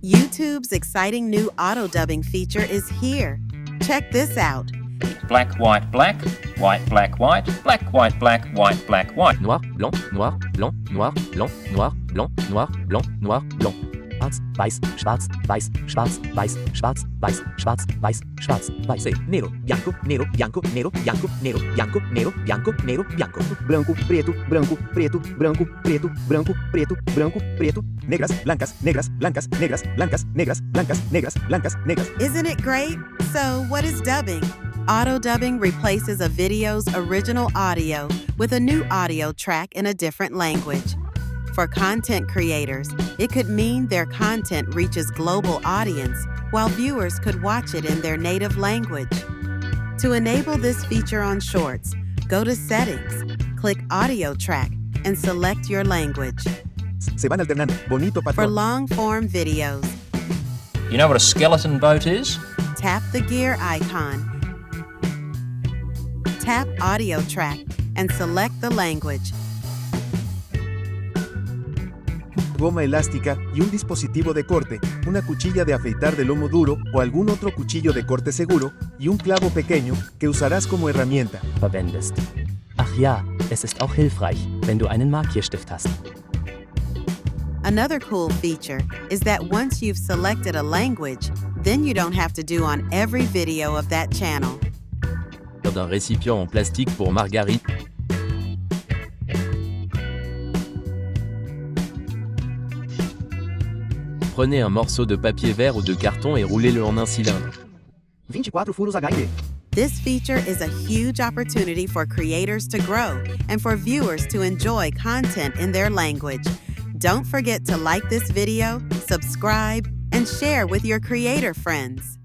YouTube's exciting new auto-dubbing feature is here. Check this out. Black, white, black, white, black, white, black, white, black, white, black, white. Noir, blanc, noir, blanc, noir, blanc, noir, blanc, noir, blanc, noir, blanc. Schwarz, weiß, schwarz, weiß, schwarz, weiß, schwarz, weiß, schwarz, weiß, schwarz, weiß. Nero, bianco, nero, bianco, nero, bianco, nero, bianco, nero, bianco, nero, bianco. Branco, preto, branco, preto, branco, preto, branco, preto, branco, preto. Negras, blancas, negras, blancas, negras, blancas, negras, blancas, negras, blancas, negras. Isn't it great? So, what is dubbing? Auto-dubbing replaces a video's original audio with a new audio track in a different language. For content creators, it could mean their content reaches global audience while viewers could watch it in their native language. To enable this feature on Shorts, go to Settings, click Audio Track, and select your language. Se van alternando. Bonito For patrón. long-form videos, You know what a skeleton boat is? tap the gear icon, tap Audio Track, and select the language. Goma elástica y un dispositivo de corte, una cuchilla de afeitar de lomo duro o algún otro cuchillo de corte seguro y un clavo pequeño que usarás como herramienta. Verwendest. Ach ja, es ist auch hilfreich, wenn du einen Markierstift hast. Another cool feature is that once you've selected a language, then you don't have to do on every video of that channel. D'un récipient en plastique pour margarine. Prenez un morceau de papier vert ou de carton et roulez-le en un cylindre. 24 furos HID. This feature is a huge opportunity for creators to grow and for viewers to enjoy content in their language. Don't forget to like this video, subscribe, and share with your creator friends.